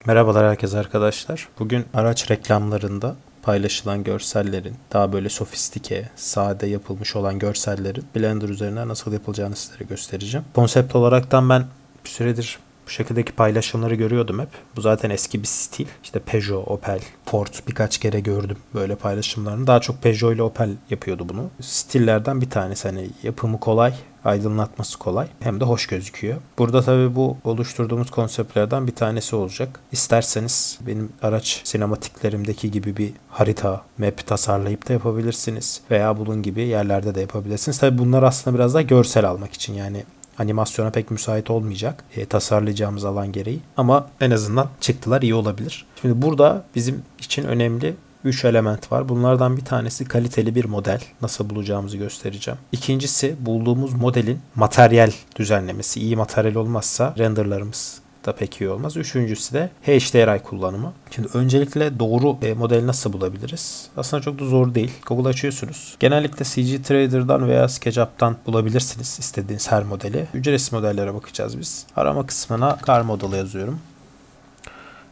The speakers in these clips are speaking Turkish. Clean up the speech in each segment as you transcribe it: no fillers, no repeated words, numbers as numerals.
Merhabalar herkese arkadaşlar. Bugün araç reklamlarında paylaşılan görsellerin, daha böyle sofistike, sade yapılmış olan görsellerin Blender üzerinden nasıl yapılacağını sizlere göstereceğim. Konsept olaraktan ben bir süredir bu şekildeki paylaşımları görüyordum hep. Bu zaten eski bir stil. İşte Peugeot, Opel, Ford birkaç kere gördüm böyle paylaşımlarını. Daha çok Peugeot ile Opel yapıyordu bunu. Stillerden bir tanesi, hani yapımı kolay, aydınlatması kolay, hem de hoş gözüküyor. Burada tabii bu oluşturduğumuz konseptlerden bir tanesi olacak. İsterseniz benim araç sinematiklerimdeki gibi bir harita, map tasarlayıp da yapabilirsiniz. Veya bunun gibi yerlerde de yapabilirsiniz. Tabii bunlar aslında biraz daha görsel almak için, yani animasyona pek müsait olmayacak tasarlayacağımız alan gereği. Ama en azından çıktılar iyi olabilir. Şimdi burada bizim için önemli 3 element var. Bunlardan bir tanesi kaliteli bir model. Nasıl bulacağımızı göstereceğim. İkincisi bulduğumuz modelin materyal düzenlemesi. İyi materyal olmazsa renderlarımız da pek iyi olmaz. Üçüncüsü de HDRI kullanımı. Şimdi öncelikle doğru modeli nasıl bulabiliriz? Aslında çok da zor değil. Google açıyorsunuz. Genellikle CG Trader'dan veya SketchUp'tan bulabilirsiniz istediğiniz her modeli. Ücretsiz modellere bakacağız biz. Arama kısmına car model yazıyorum.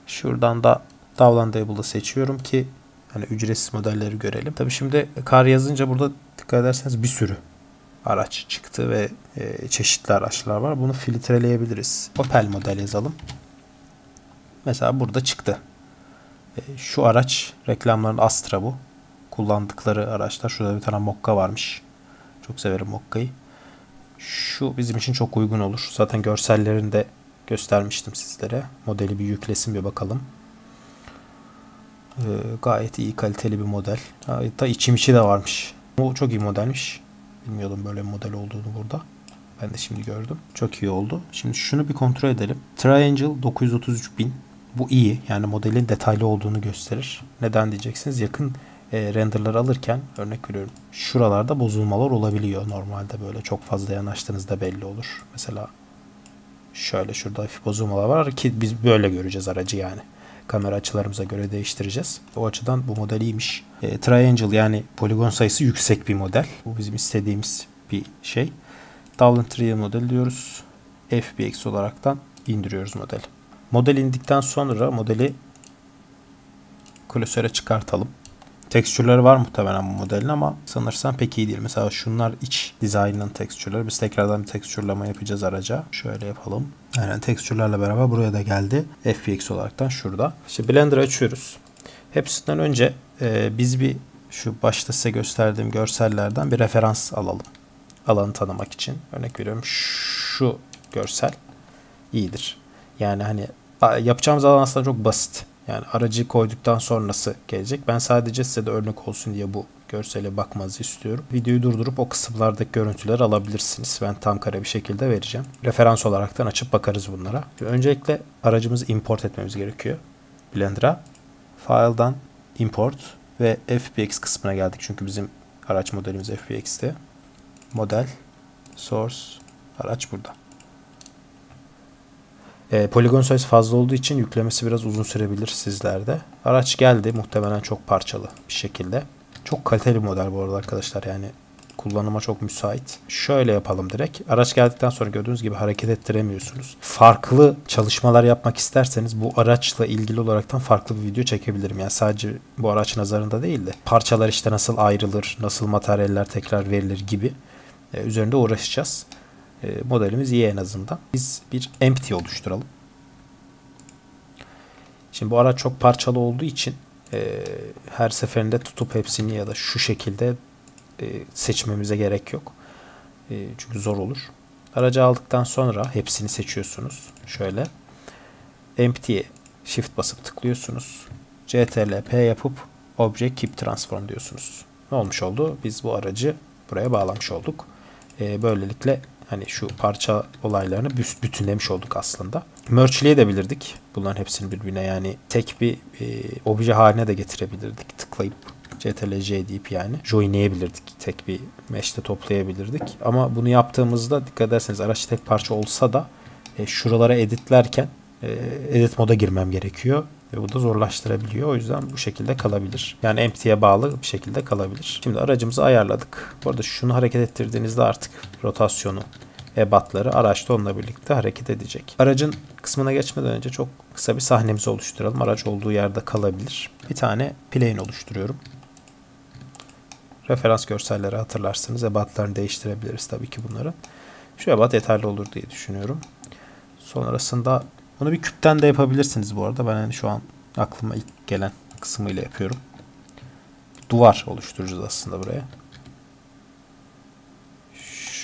Şuradan da Downloadable'ı seçiyorum ki hani ücretsiz modelleri görelim. Tabii şimdi car yazınca burada dikkat ederseniz bir sürü araç çıktı ve çeşitli araçlar var. Bunu filtreleyebiliriz. Opel model yazalım. Mesela burada çıktı. Şu araç reklamların Astra bu. Kullandıkları araçlar. Şurada bir tane Mokka varmış. Çok severim Mokka'yı. Şu bizim için çok uygun olur. Zaten görsellerini de göstermiştim sizlere. Modeli bir yüklesin bir bakalım. Gayet iyi, kaliteli bir model. Hatta içi de varmış. Bu çok iyi modelmiş. Bilmiyordum böyle bir model olduğunu burada. Ben de şimdi gördüm. Çok iyi oldu. Şimdi şunu bir kontrol edelim. Triangle 933.000. Bu iyi. Yani modelin detaylı olduğunu gösterir. Neden diyeceksiniz? Yakın renderları alırken örnek veriyorum. Şuralarda bozulmalar olabiliyor. Normalde böyle çok fazla yanaştığınızda belli olur. Mesela şöyle şurada hafif bozulmalar var ki biz böyle göreceğiz aracı yani. Kamera açılarımıza göre değiştireceğiz. O açıdan bu model iyiymiş. Triangle, yani poligon sayısı yüksek bir model. Bu bizim istediğimiz bir şey. Download Trial model diyoruz. FBX olaraktan indiriyoruz modeli. Model indikten sonra modeli klasöre çıkartalım. Tekstürleri var muhtemelen bu modelin ama sanırsam pek iyi değil. Mesela şunlar iç dizaynının tekstürleri. Biz tekrardan bir tekstürleme yapacağız araca. Şöyle yapalım. Aynen tekstürlerle beraber buraya da geldi. FBX olaraktan şurada. İşte Blender açıyoruz. Hepsinden önce biz bir şu başta size gösterdiğim görsellerden bir referans alalım. Alanı tanımak için. Örnek veriyorum, şu görsel iyidir. Yani hani yapacağımız alan aslında çok basit. Yani aracı koyduktan sonrası gelecek. Ben sadece size de örnek olsun diye bu görsele bakmanızı istiyorum. Videoyu durdurup o kısımlardaki görüntüleri alabilirsiniz. Ben tam kare bir şekilde vereceğim. Referans olaraktan açıp bakarız bunlara. Öncelikle aracımızı import etmemiz gerekiyor. Blender'a. File'dan import ve FBX kısmına geldik. Çünkü bizim araç modelimiz FBX'te. Model, source, araç burada. Poligon sayısı fazla olduğu için yüklemesi biraz uzun sürebilir sizlerde. Araç geldi. Muhtemelen çok parçalı bir şekilde. Çok kaliteli model bu arada arkadaşlar. Yani kullanıma çok müsait. Şöyle yapalım direkt. Araç geldikten sonra gördüğünüz gibi hareket ettiremiyorsunuz. Farklı çalışmalar yapmak isterseniz bu araçla ilgili olaraktan farklı bir video çekebilirim. Yani sadece bu araç nazarında değil de parçalar işte nasıl ayrılır, nasıl materyaller tekrar verilir gibi üzerinde uğraşacağız. Modelimiz iyi en azından. Biz bir empty oluşturalım. Şimdi bu araç çok parçalı olduğu için her seferinde tutup hepsini ya da şu şekilde seçmemize gerek yok. Çünkü zor olur. Aracı aldıktan sonra hepsini seçiyorsunuz. Şöyle empty'ye shift basıp tıklıyorsunuz. CTRL-P yapıp Object Keep Transform diyorsunuz. Ne olmuş oldu? Biz bu aracı buraya bağlamış olduk. Böylelikle hani şu parça olaylarını bütünlemiş olduk aslında. Merge'leyebilirdik bunların hepsini birbirine, yani tek bir obje haline de getirebilirdik. Tıklayıp CTRL-J deyip yani joinleyebilirdik. Tek bir mesh'te toplayabilirdik. Ama bunu yaptığımızda dikkat ederseniz araç tek parça olsa da şuralara editlerken edit moda girmem gerekiyor. Ve bu da zorlaştırabiliyor. O yüzden bu şekilde kalabilir. Yani empty'ye bağlı bir şekilde kalabilir. Şimdi aracımızı ayarladık. Bu arada şunu hareket ettirdiğinizde artık rotasyonu ebatları araçta onunla birlikte hareket edecek. Aracın kısmına geçmeden önce çok kısa bir sahnemizi oluşturalım. Araç olduğu yerde kalabilir. Bir tane plane oluşturuyorum. Referans görselleri hatırlarsınız. Ebatlarını değiştirebiliriz tabii ki bunları. Şu ebat yeterli olur diye düşünüyorum. Sonrasında bunu bir küpten de yapabilirsiniz bu arada. Ben yani şu an aklıma ilk gelen kısmıyla yapıyorum. Duvar oluşturacağız aslında buraya.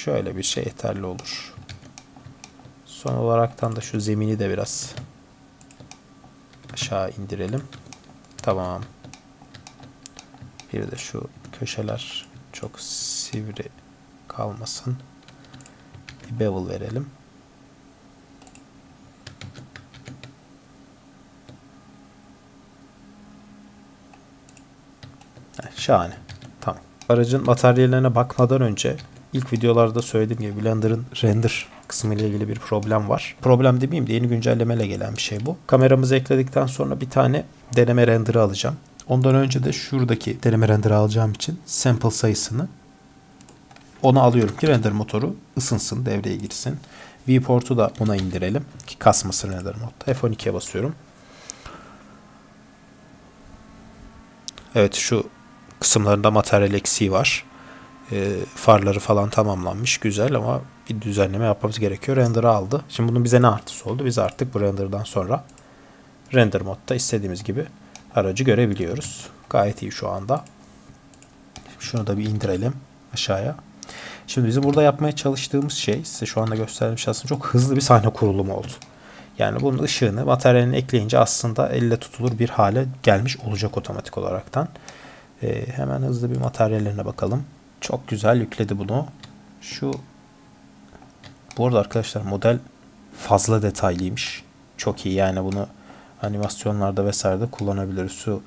Şöyle bir şey yeterli olur. Son olaraktan da şu zemini de biraz aşağı indirelim. Tamam. Bir de şu köşeler çok sivri kalmasın. Bir bevel verelim. Şahane. Tamam. Aracın materyallerine bakmadan önce ilk videolarda söylediğim gibi Blender'ın render kısmı ile ilgili bir problem var. Problem demeyeyim de yeni güncellemeyle gelen bir şey bu. Kameramızı ekledikten sonra bir tane deneme render'ı alacağım. Ondan önce de şuradaki deneme render'ı alacağım için sample sayısını ona alıyorum ki render motoru ısınsın, devreye girsin. Viewport'u da ona indirelim ki kasmasın render modda. F12'ye basıyorum. Evet, şu kısımlarında materyal eksiği var. Farları falan tamamlanmış. Güzel ama bir düzenleme yapmamız gerekiyor. Render'ı aldı. Şimdi bunun bize ne artısı oldu? Biz artık bu render'dan sonra render modda istediğimiz gibi aracı görebiliyoruz. Gayet iyi şu anda. Şunu da bir indirelim aşağıya. Şimdi bizim burada yapmaya çalıştığımız şey, size şu anda göstermiş aslında çok hızlı bir sahne kurulumu oldu. Yani bunun ışığını materyalini ekleyince aslında elle tutulur bir hale gelmiş olacak otomatik olaraktan. Hemen hızlı bir materyallerine bakalım. Çok güzel yükledi bunu. Bu arada arkadaşlar model fazla detaylıymış. Çok iyi, yani bunu animasyonlarda vesaire de kullanabiliriz. Şu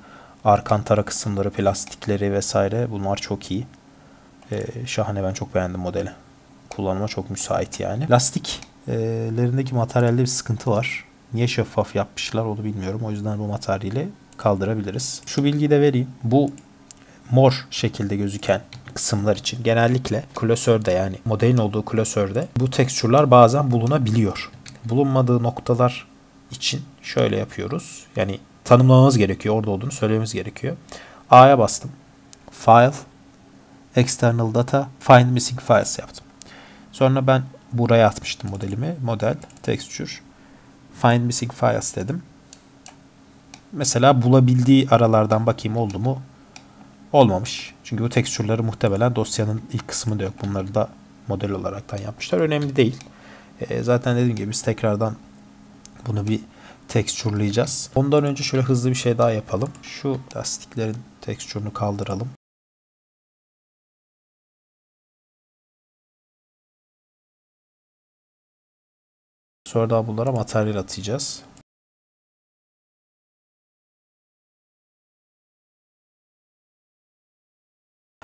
arkantara kısımları, plastikleri vesaire, bunlar çok iyi. Şahane, ben çok beğendim modeli. Kullanıma çok müsait yani. Lastiklerindeki materyalde bir sıkıntı var. Niye şeffaf yapmışlar onu bilmiyorum. O yüzden bu materyali kaldırabiliriz. Şu bilgiyi de vereyim. Bu mor şekilde gözüken kısımlar için genellikle klasörde, yani modelin olduğu klasörde bu tekstürler bazen bulunabiliyor. Bulunmadığı noktalar için şöyle yapıyoruz. Yani tanımlamamız gerekiyor. Orada olduğunu söylememiz gerekiyor. A'ya bastım. File, External Data, Find Missing Files yaptım. Sonra ben buraya atmıştım modelimi. Model, Texture, Find Missing Files dedim. Mesela bulabildiği aralardan bakayım oldu mu? Olmamış. Çünkü bu tekstürleri muhtemelen dosyanın ilk kısmında yok. Bunları da model olaraktan yapmışlar. Önemli değil. Zaten dediğim gibi biz tekrardan bunu bir tekstürleyeceğiz. Ondan önce şöyle hızlı bir şey daha yapalım. Şu lastiklerin tekstürünü kaldıralım. Sonra daha bunlara materyal atacağız.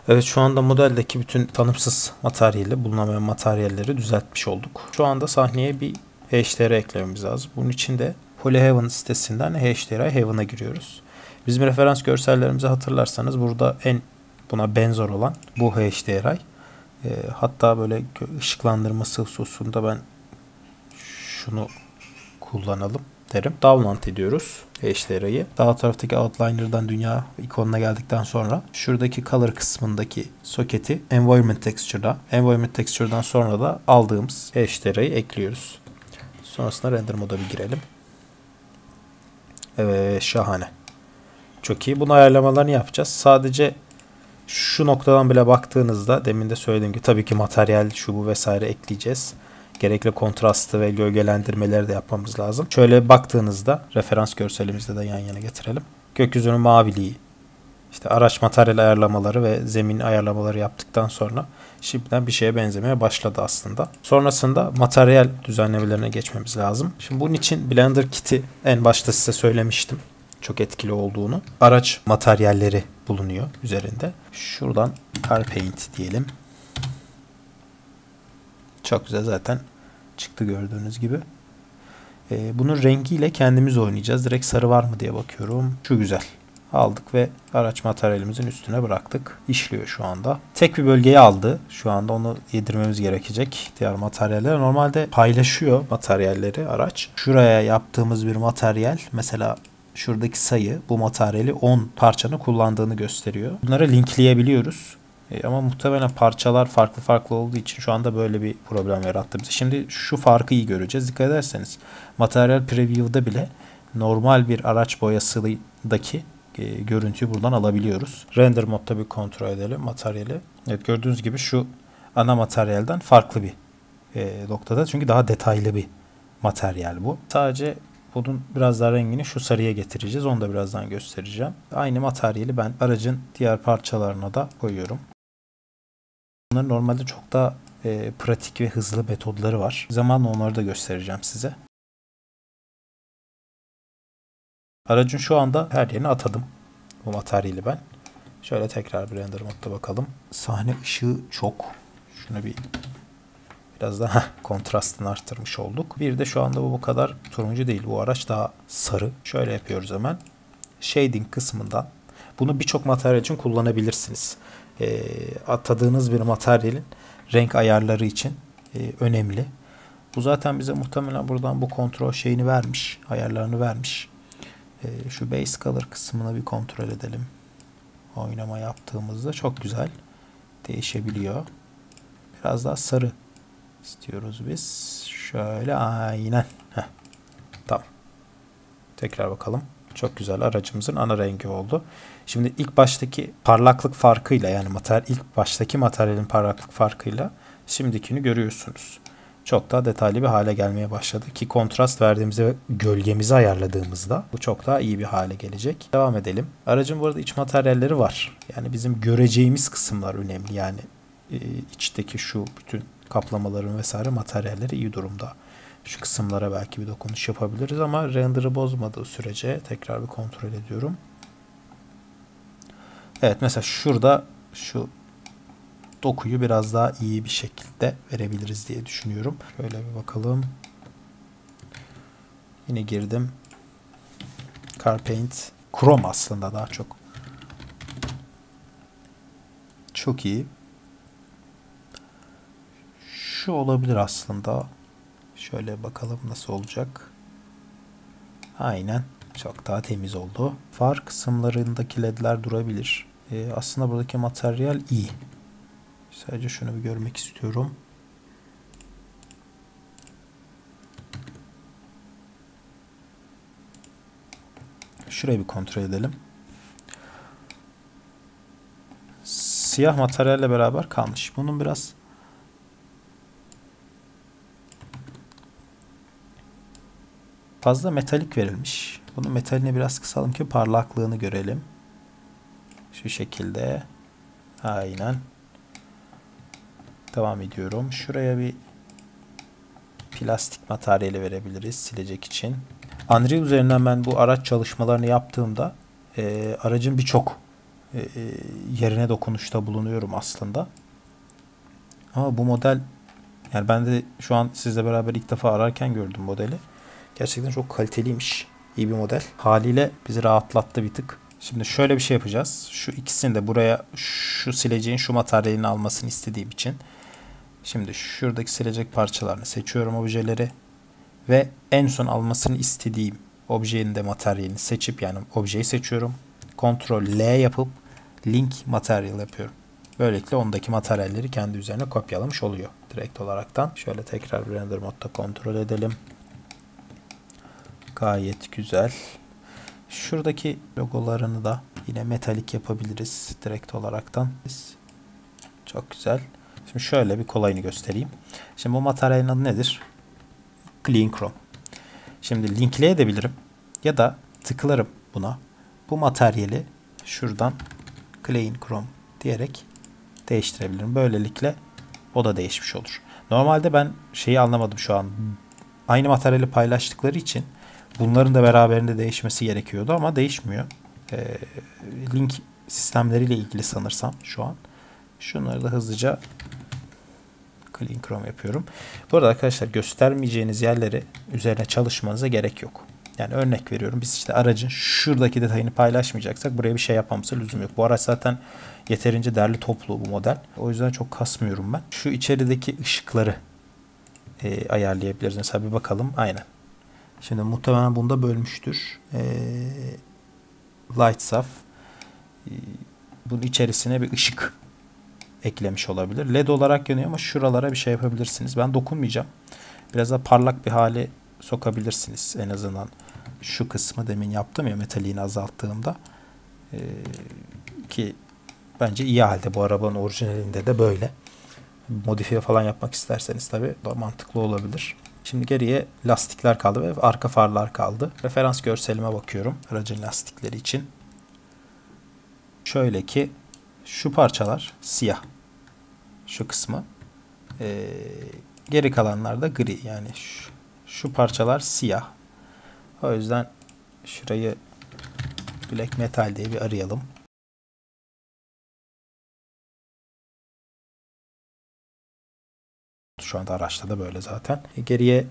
Evet, şu anda modeldeki bütün tanımsız materyali, bulunamayan materyalleri düzeltmiş olduk. Şu anda sahneye bir HDR eklememiz lazım. Bunun için de Polyhaven sitesinden HDR Haven'a giriyoruz. Bizim referans görsellerimizi hatırlarsanız burada en buna benzer olan bu HDR. Hatta böyle ışıklandırması hususunda ben şunu kullanalım derim. Download ediyoruz HDR'yi. Daha taraftaki Outliner'dan dünya ikonuna geldikten sonra şuradaki Color kısmındaki soketi Environment Texture'dan sonra da aldığımız HDR'yi ekliyoruz. Sonrasında render moda bir girelim. Evet, şahane. Çok iyi. Bunun ayarlamalarını yapacağız. Sadece şu noktadan bile baktığınızda demin de söylediğim gibi tabii ki materyal şu bu vesaire ekleyeceğiz. Gerekli kontrastı ve gölgelendirmeleri de yapmamız lazım. Şöyle baktığınızda referans görselimizde de yan yana getirelim. Gökyüzünün maviliği, işte araç materyal ayarlamaları ve zemin ayarlamaları yaptıktan sonra şimdiden bir şeye benzemeye başladı aslında. Sonrasında materyal düzenlemelerine geçmemiz lazım. Şimdi bunun için Blender Kit'i en başta size söylemiştim. Çok etkili olduğunu. Araç materyalleri bulunuyor üzerinde. Şuradan Car Paint diyelim. Çok güzel zaten çıktı gördüğünüz gibi. Bunun rengiyle kendimiz oynayacağız. Direkt sarı var mı diye bakıyorum. Şu güzel. aldık ve araç materyalimizin üstüne bıraktık. İşliyor şu anda. Tek bir bölgeyi aldı. Şu anda onu yedirmemiz gerekecek. Diğer materyaller normalde paylaşıyor materyalleri araç. Şuraya yaptığımız bir materyal mesela şuradaki sayı bu materyali 10 parçanın kullandığını gösteriyor. Bunları linkleyebiliyoruz. Ama muhtemelen parçalar farklı farklı olduğu için şu anda böyle bir problem yarattı bize. Şimdi şu farkı iyi göreceğiz. Dikkat ederseniz Material Preview'da bile normal bir araç boyasındaki görüntüyü buradan alabiliyoruz. Render modda bir kontrol edelim materyali. Evet, gördüğünüz gibi şu ana materyalden farklı bir noktada. Çünkü daha detaylı bir materyal bu. Sadece bunun biraz daha rengini şu sarıya getireceğiz. Onu da birazdan göstereceğim. Aynı materyali ben aracın diğer parçalarına da koyuyorum. Bunların normalde çok daha pratik ve hızlı metodları var. Zamanla onları da göstereceğim size. Aracın şu anda her yerine atadım bu materyali ben. Şöyle tekrar bir render modda bakalım. Sahne ışığı çok. Şunu biraz daha kontrastını arttırmış olduk. Bir de şu anda bu kadar turuncu değil. Bu araç daha sarı. Şöyle yapıyoruz hemen. Shading kısmından. Bunu birçok materyal için kullanabilirsiniz. Atadığınız bir materyalin renk ayarları için önemli. Bu zaten bize muhtemelen buradan bu kontrol şeyini vermiş. Ayarlarını vermiş. Şu base color kısmını bir kontrol edelim. Oynama yaptığımızda çok güzel değişebiliyor. Biraz daha sarı istiyoruz biz. Şöyle aynen. Heh. Tamam. Tekrar bakalım. Çok güzel, aracımızın ana rengi oldu. Şimdi ilk baştaki parlaklık farkıyla yani ilk baştaki materyalin parlaklık farkıyla şimdikini görüyorsunuz. Çok daha detaylı bir hale gelmeye başladı ki kontrast verdiğimizde ve gölgemizi ayarladığımızda bu çok daha iyi bir hale gelecek. Devam edelim. Aracın bu arada iç materyalleri var. Yani bizim göreceğimiz kısımlar önemli. Yani içteki şu bütün kaplamaların vesaire materyalleri iyi durumda. Şu kısımlara belki bir dokunuş yapabiliriz ama render'ı bozmadığı sürece tekrar bir kontrol ediyorum. Evet, mesela şurada şu dokuyu biraz daha iyi bir şekilde verebiliriz diye düşünüyorum. Şöyle bir bakalım. Yine girdim. Car Paint. Chrome aslında daha çok. Çok iyi. Şu olabilir aslında. Şöyle bakalım nasıl olacak. Aynen. Çok daha temiz oldu. Far kısımlarındaki ledler durabilir. Aslında buradaki materyal iyi. Sadece şunu bir görmek istiyorum. Şurayı bir kontrol edelim. Siyah materyalle beraber kalmış. Bunun biraz fazla metalik verilmiş. Bunun metalini biraz kısalım ki parlaklığını görelim. Şu şekilde. Aynen. Devam ediyorum. Şuraya bir plastik materyali verebiliriz silecek için. Unreal üzerinden ben bu araç çalışmalarını yaptığımda aracın birçok yerine dokunuşta bulunuyorum aslında. Ama bu model, yani ben de şu an sizle beraber ilk defa ararken gördüm modeli. Gerçekten çok kaliteliymiş. İyi bir model. Haliyle bizi rahatlattı bir tık. Şimdi şöyle bir şey yapacağız. Şu ikisini de buraya şu sileceğin şu materyalini almasını istediğim için. Şimdi şuradaki silecek parçalarını seçiyorum, objeleri. Ve en son almasını istediğim objenin de materyalini seçip, yani objeyi seçiyorum. Ctrl L yapıp link material yapıyorum. Böylelikle ondaki materyalleri kendi üzerine kopyalamış oluyor direkt olaraktan. Şöyle tekrar render modda kontrol edelim. Gayet güzel. Şuradaki logolarını da yine metalik yapabiliriz direkt olaraktan. Çok güzel. Şimdi şöyle bir kolayını göstereyim. Şimdi bu materyalin adı nedir? Clean Chrome. Şimdi linkleyebilirim ya da tıklarım buna. Bu materyali şuradan Clean Chrome diyerek değiştirebilirim. Böylelikle o da değişmiş olur. Normalde ben şeyi anlamadım şu an. Aynı materyali paylaştıkları için bunların da beraberinde değişmesi gerekiyordu ama değişmiyor. Link sistemleriyle ilgili sanırsam şu an. Şunları da hızlıca Clean Chrome yapıyorum. Bu arada arkadaşlar göstermeyeceğiniz yerleri üzerine çalışmanıza gerek yok. Yani örnek veriyorum. Biz işte aracın şuradaki detayını paylaşmayacaksak buraya bir şey yapmamıza lüzum yok. Bu araç zaten yeterince derli toplu bu model. O yüzden çok kasmıyorum ben. Şu içerideki ışıkları ayarlayabiliriz. Mesela bir bakalım. Aynen. Şimdi muhtemelen bunda bölmüştür. Lights off. Bunun içerisine bir ışık eklemiş olabilir. LED olarak yanıyor ama şuralara bir şey yapabilirsiniz. Ben dokunmayacağım. Biraz daha parlak bir hale sokabilirsiniz. En azından şu kısmı demin yaptım ya, metaliğini azalttığımda. Ki bence iyi halde, bu arabanın orijinalinde de böyle. Modifiye falan yapmak isterseniz tabii daha mantıklı olabilir. Şimdi geriye lastikler kaldı ve arka farlar kaldı. Referans görselime bakıyorum aracın lastikleri için. Şöyle ki şu parçalar siyah. Şu kısmı. Geri kalanlar da gri. Yani şu parçalar siyah. O yüzden şurayı Black Metal diye bir arayalım. Şu anda araçta da böyle zaten. Geriye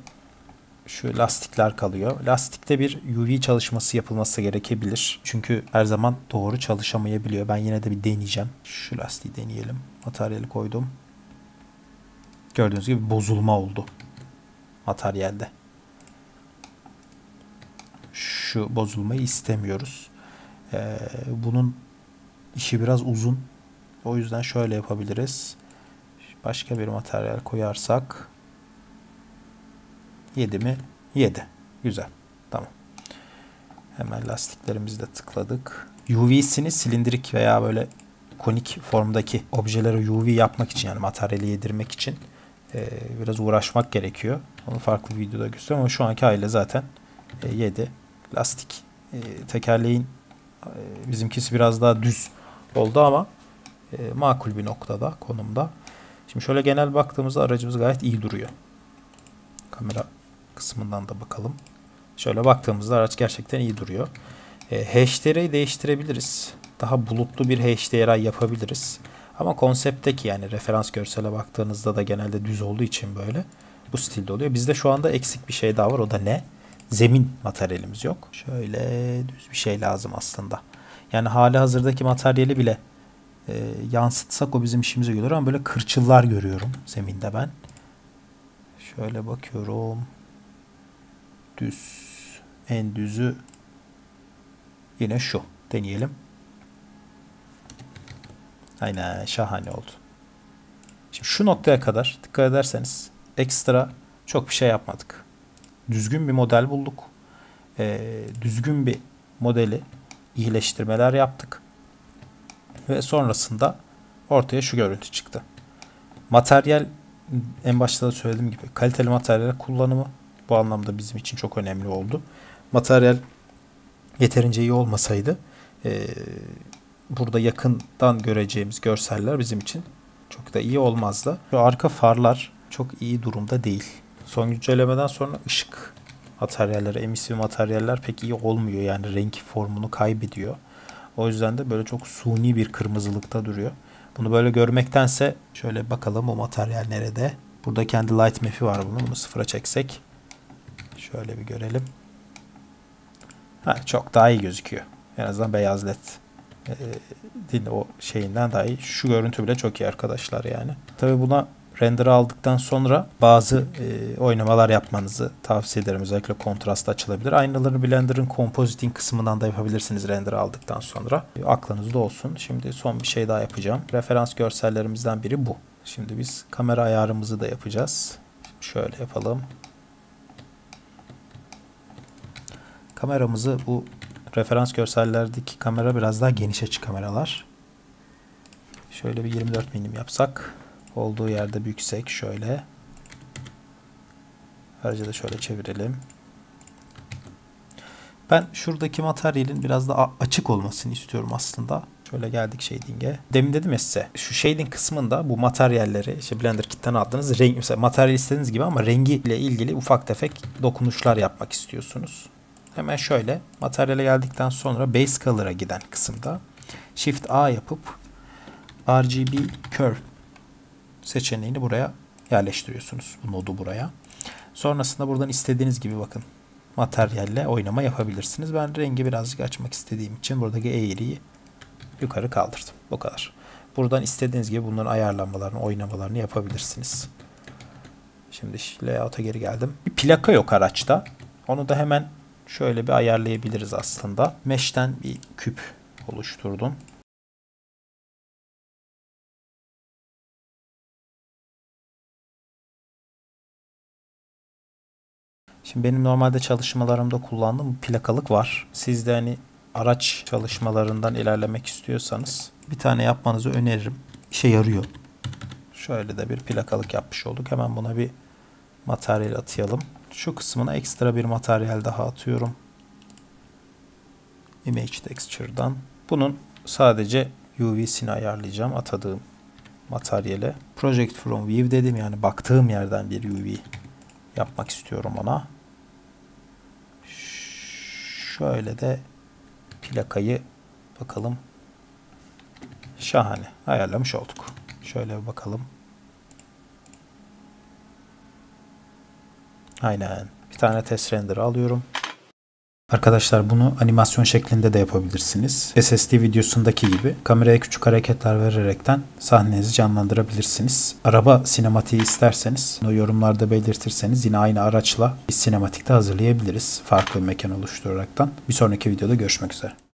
şu lastikler kalıyor. Lastikte bir UV çalışması yapılması gerekebilir. Çünkü her zaman doğru çalışamayabiliyor. Ben yine de bir deneyeceğim. Şu lastiği deneyelim. Materyali koydum. Gördüğünüz gibi bozulma oldu materyalde. Şu bozulmayı istemiyoruz. Bunun işi biraz uzun. O yüzden şöyle yapabiliriz. Başka bir materyal koyarsak 7 mi? 7. Güzel. Tamam. Hemen lastiklerimizi de tıkladık. UV'sini silindirik veya böyle konik formdaki objelere UV yapmak için, yani materyali yedirmek için biraz uğraşmak gerekiyor. Onu farklı bir videoda göstereyim ama şu anki haliyle zaten 7. Lastik tekerleğin bizimkisi biraz daha düz oldu ama makul bir noktada, konumda. Şimdi şöyle genel baktığımızda aracımız gayet iyi duruyor. Kamera kısmından da bakalım. Şöyle baktığımızda araç gerçekten iyi duruyor. HDR'yi değiştirebiliriz. Daha bulutlu bir HDR yapabiliriz. Ama konseptteki, yani referans görsele baktığınızda da genelde düz olduğu için böyle bu stilde oluyor. Bizde şu anda eksik bir şey daha var. O da ne? Zemin materyalimiz yok. Şöyle düz bir şey lazım aslında. Yani hali hazırdaki materyali bile yansıtsak o bizim işimize görür ama böyle kırçıllar görüyorum zeminde ben. Şöyle bakıyorum. Düz. En düzü yine şu. Deneyelim. Aynen, şahane oldu. Şimdi şu noktaya kadar dikkat ederseniz ekstra çok bir şey yapmadık. Düzgün bir model bulduk. Düzgün bir modeli iyileştirmeler yaptık. Ve sonrasında ortaya şu görüntü çıktı. Materyal, en başta da söylediğim gibi kaliteli materyal kullanımı bu anlamda bizim için çok önemli oldu. Materyal yeterince iyi olmasaydı burada yakından göreceğimiz görseller bizim için çok da iyi olmazdı. Şu arka farlar çok iyi durumda değil. Son güncellemeden sonra ışık materyalleri, emisif materyaller pek iyi olmuyor. Yani renk formunu kaybediyor. O yüzden de böyle çok suni bir kırmızılıkta duruyor. Bunu böyle görmektense şöyle bakalım o materyal nerede. Burada kendi light map'i var bunun. Bunu sıfıra çeksek. Şöyle bir görelim. Çok daha iyi gözüküyor. En azından beyaz led o şeyinden daha iyi. Şu görüntü bile çok iyi arkadaşlar yani. Tabi buna render aldıktan sonra bazı oynamalar yapmanızı tavsiye ederim. Özellikle kontrast açılabilir. Aynıları Blender'ın compositing kısmından da yapabilirsiniz render aldıktan sonra. Aklınızda olsun. Şimdi son bir şey daha yapacağım. Referans görsellerimizden biri bu. Şimdi biz kamera ayarımızı da yapacağız. Şöyle yapalım. Kameramızı, bu referans görsellerdeki kamera biraz daha geniş açı kameralar. Şöyle bir 24 milim yapsak. Olduğu yerde büyüksek şöyle. Ayrıca da şöyle çevirelim. Ben şuradaki materyalin biraz daha açık olmasını istiyorum aslında. Şöyle geldik shading'e. Demin dedim ya size, şu shading kısmında bu materyalleri işte Blender Kit'ten aldığınız renk, mesela materyal istediğiniz gibi ama rengiyle ilgili ufak tefek dokunuşlar yapmak istiyorsunuz. Hemen şöyle materyale geldikten sonra Base Color'a giden kısımda Shift A yapıp RGB Curve seçeneğini buraya yerleştiriyorsunuz. Bu nodu buraya. Sonrasında buradan istediğiniz gibi bakın materyalle oynama yapabilirsiniz. Ben rengi birazcık açmak istediğim için buradaki eğriyi yukarı kaldırdım. Bu kadar. Buradan istediğiniz gibi bunların ayarlamalarını, oynamalarını yapabilirsiniz. Şimdi layout'a geri geldim. Bir plaka yok araçta. Onu da hemen şöyle bir ayarlayabiliriz aslında. Mesh'ten bir küp oluşturdum. Şimdi benim normalde çalışmalarımda kullandığım bir plakalık var. Siz de hani araç çalışmalarından ilerlemek istiyorsanız bir tane yapmanızı öneririm. İşe yarıyor. Şöyle de bir plakalık yapmış olduk. Hemen buna bir materyal atayalım. Şu kısmına ekstra bir materyal daha atıyorum. Image Texture'dan. Bunun sadece UV'sini ayarlayacağım atadığım materyale. Project from View dedim, yani baktığım yerden bir UV yapmak istiyorum ona. Şöyle de plakayı bakalım. Şahane ayarlamış olduk. Şöyle bir bakalım. Aynen. Bir tane test render alıyorum. Arkadaşlar bunu animasyon şeklinde de yapabilirsiniz. SSD videosundaki gibi kameraya küçük hareketler vererekten sahnenizi canlandırabilirsiniz. Araba sinematiği isterseniz o yorumlarda belirtirseniz yine aynı araçla bir sinematik de hazırlayabiliriz. Farklı bir mekan oluşturaraktan. Bir sonraki videoda görüşmek üzere.